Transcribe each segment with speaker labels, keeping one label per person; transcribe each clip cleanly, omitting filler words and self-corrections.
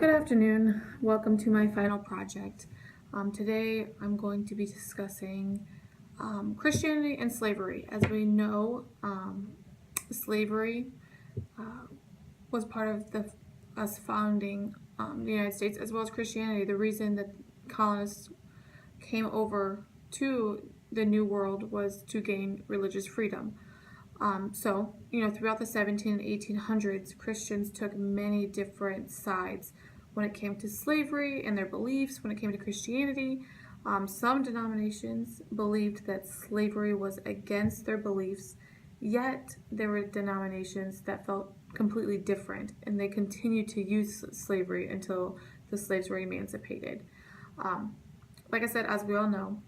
Speaker 1: Good afternoon. Welcome to my final project. Today I'm going to be discussing Christianity and slavery. As we know, slavery was part of us founding the United States, as well as Christianity. The reason that colonists came over to the New World was to gain religious freedom. Throughout the 17 and 1800s, Christians took many different sides when it came to slavery and their beliefs. When it came to Christianity, some denominations believed that slavery was against their beliefs, yet there were denominations that felt completely different, and they continued to use slavery until the slaves were emancipated. Like I said, as we all know,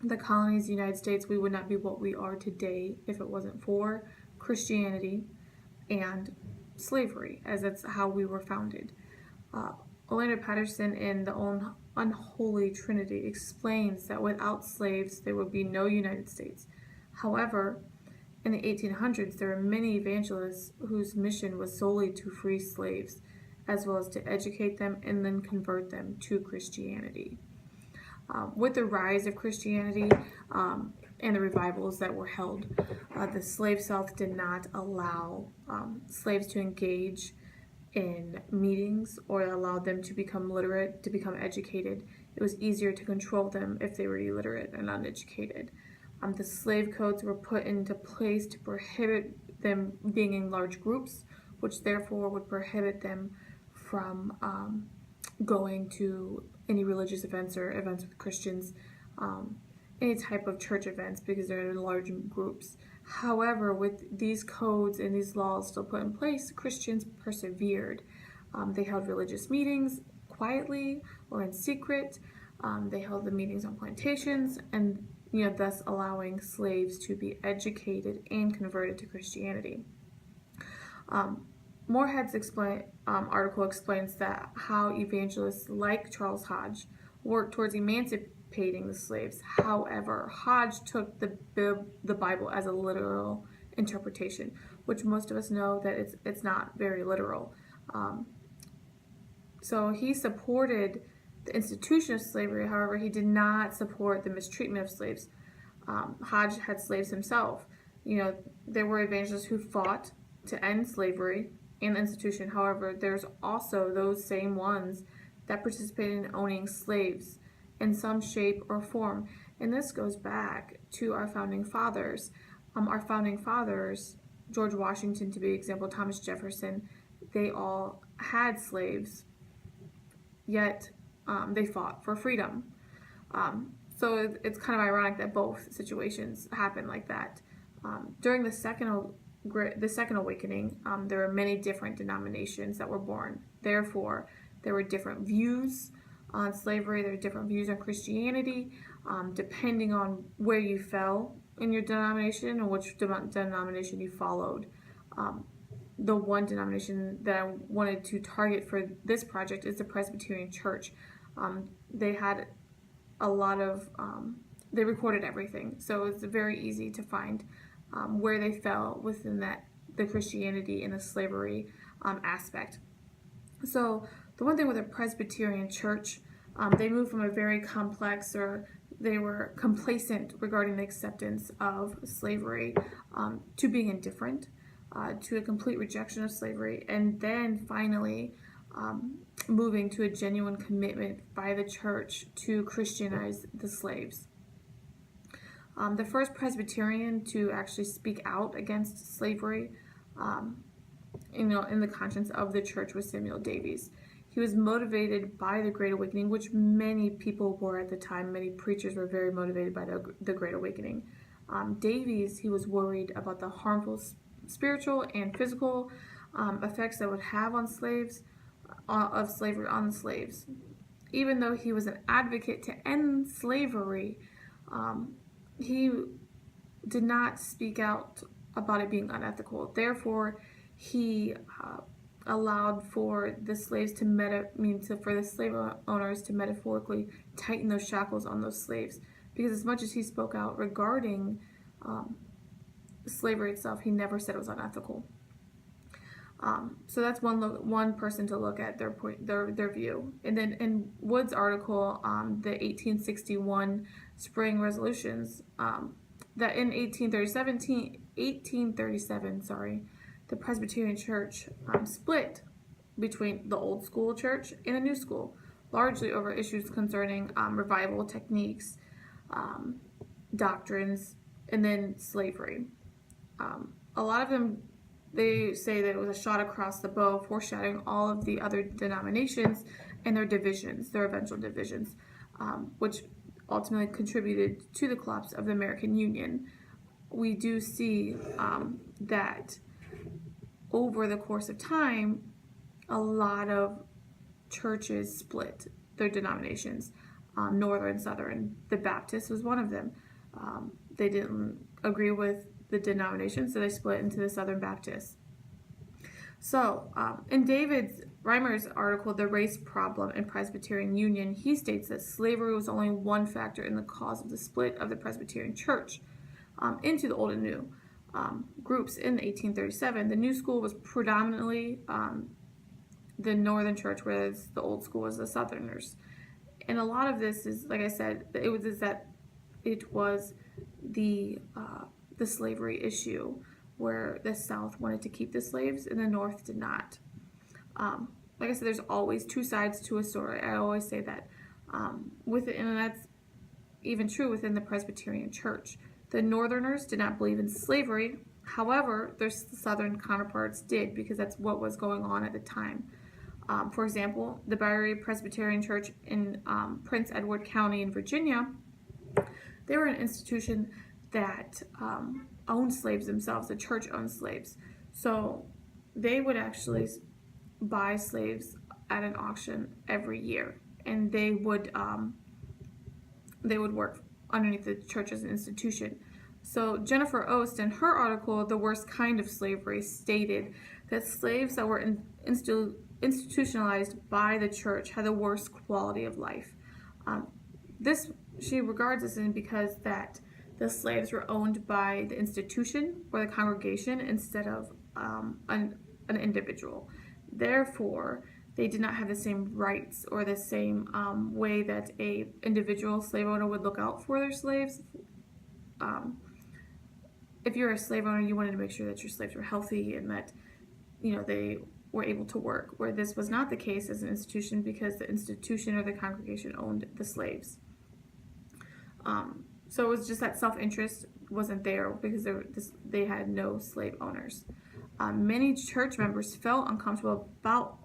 Speaker 1: the colonies, the United States, we would not be what we are today if it wasn't for Christianity and slavery, as that's how we were founded. Orlando Patterson in The Unholy Trinity explains that without slaves, there would be no United States. However, in the 1800s, there were many evangelists whose mission was solely to free slaves, as well as to educate them and then convert them to Christianity. With the rise of Christianity and the revivals that were held, the slave South did not allow slaves to engage in meetings or allowed them to become literate, to become educated. It was easier to control them if they were illiterate and uneducated. The slave codes were put into place to prohibit them being in large groups, which therefore would prohibit them from going to any religious events or events with Christians, any type of church events, because they're in large groups. However, with these codes and these laws still put in place, Christians persevered. They held religious meetings quietly or in secret. They held the meetings on plantations, and thus allowing slaves to be educated and converted to Christianity. Moorhead's article explains that how evangelists like Charles Hodge worked towards emancipating the slaves. However, Hodge took the Bible as a literal interpretation, which most of us know that it's not very literal. So he supported the institution of slavery. However, he did not support the mistreatment of slaves. Hodge had slaves himself. There were evangelists who fought to end slavery and the institution. However, there's also those same ones that participated in owning slaves in some shape or form. And this goes back to our founding fathers. Our founding fathers, George Washington to be example, Thomas Jefferson, they all had slaves, yet they fought for freedom. So it's kind of ironic that both situations happen like that. During the Second Awakening, there were many different denominations that were born. Therefore, there were different views on slavery. There were different views on Christianity, depending on where you fell in your denomination and which denomination you followed. The one denomination that I wanted to target for this project is the Presbyterian Church. They had a lot of, they recorded everything, so it's very easy to find where they fell within the Christianity and the slavery aspect. So the one thing with the Presbyterian Church, they moved from a very complex, or they were complacent regarding the acceptance of slavery, to being indifferent, to a complete rejection of slavery, and then finally moving to a genuine commitment by the church to Christianize the slaves. The first Presbyterian to actually speak out against slavery, in the conscience of the church, was Samuel Davies. He was motivated by the Great Awakening, which many people were at the time. Many preachers were very motivated by the Great Awakening. Davies, he was worried about the harmful spiritual and physical effects that would have on slavery on the slaves. Even though he was an advocate to end slavery, he did not speak out about it being unethical. Therefore, he allowed for the slaves for the slave owners to metaphorically tighten those shackles on those slaves. Because as much as he spoke out regarding slavery itself, he never said it was unethical. So that's one person to look at their view. And then in Wood's article, the 1861 spring resolutions, that in 1837, the Presbyterian Church split between the old school church and the new school, largely over issues concerning revival techniques, doctrines, and then slavery. A lot of them, they say that it was a shot across the bow, foreshadowing all of the other denominations and their divisions, their eventual divisions, which ultimately contributed to the collapse of the American Union. We do see that over the course of time, a lot of churches split their denominations, Northern, Southern. The Baptist was one of them. They didn't agree with the denomination, so they split into the Southern Baptists. So, in David Reimer's article, The Race Problem in Presbyterian Union, he states that slavery was only one factor in the cause of the split of the Presbyterian Church into the old and new groups in 1837. The new school was predominantly the Northern Church, whereas the old school was the Southerners. And a lot of this is, like I said, it was the slavery issue, where the South wanted to keep the slaves and the North did not. Like I said, there's always two sides to a story. I always say that. And that's even true within the Presbyterian Church. The Northerners did not believe in slavery. However, their Southern counterparts did, because that's what was going on at the time. For example, the Bowery Presbyterian Church in Prince Edward County in Virginia, they were an institution that owned slaves themselves. The church owned slaves. So they would actually buy slaves at an auction every year, and they would work underneath the church as an institution. So Jennifer Ost, in her article, The Worst Kind of Slavery, stated that slaves that were institutionalized by the church had the worst quality of life. She regards this because that the slaves were owned by the institution or the congregation instead of an individual. Therefore, they did not have the same rights or the same way that a individual slave owner would look out for their slaves. If you're a slave owner, you wanted to make sure that your slaves were healthy and that they were able to work, where this was not the case as an institution, because the institution or the congregation owned the slaves. So it was just that self-interest wasn't there, because they had no slave owners. Many church members felt uncomfortable about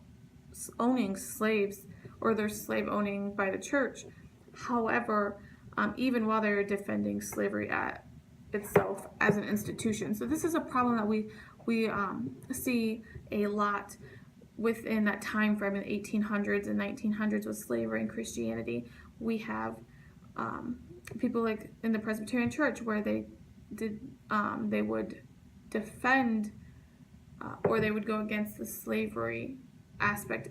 Speaker 1: owning slaves or their slave owning by the church. However, even while they were defending slavery itself as an institution. So this is a problem that we see a lot within that time frame in the 1800s and 1900s with slavery and Christianity. We have people like in the Presbyterian Church, where they would defend or they would go against the slavery aspect,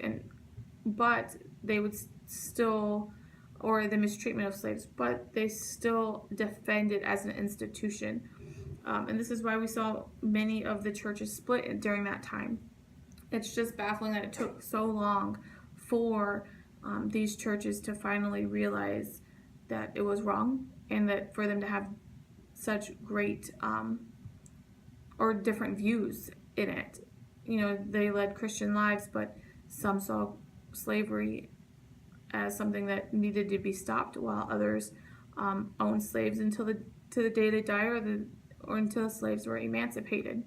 Speaker 1: but they would still, or the mistreatment of slaves, but they still defend it as an institution. And this is why we saw many of the churches split during that time. It's just baffling that it took so long for these churches to finally realize that it was wrong, and that for them to have such great or different views in it. They led Christian lives, but some saw slavery as something that needed to be stopped, while others owned slaves to the day they die, or until the slaves were emancipated.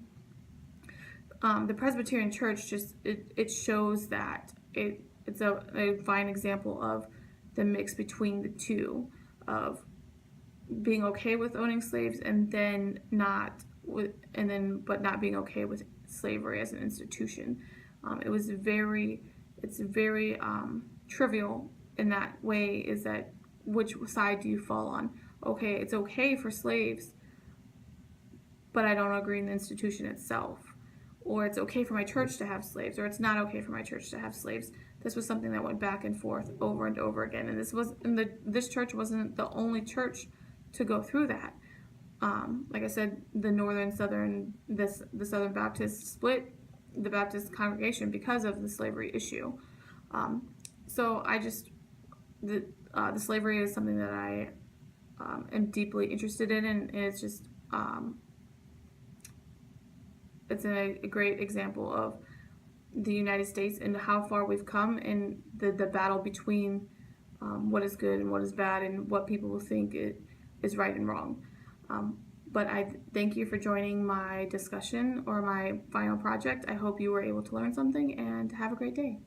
Speaker 1: The Presbyterian Church it shows that it's a fine example of the mix between the two, of being okay with owning slaves but not being okay with slavery as an institution. It's very trivial in that way, is that which side do you fall on? Okay, it's okay for slaves, but I don't agree in the institution itself. Or it's okay for my church to have slaves, or it's not okay for my church to have slaves. This was something that went back and forth over and over again, and this church wasn't the only church to go through that. Like I said, the Northern, Southern, the Southern Baptist split the Baptist congregation because of the slavery issue. So the slavery is something that I am deeply interested in, and it's just it's a great example of the United States and how far we've come in the battle between what is good and what is bad and what people will think is right and wrong. But I thank you for joining my discussion or my final project. I hope you were able to learn something, and have a great day.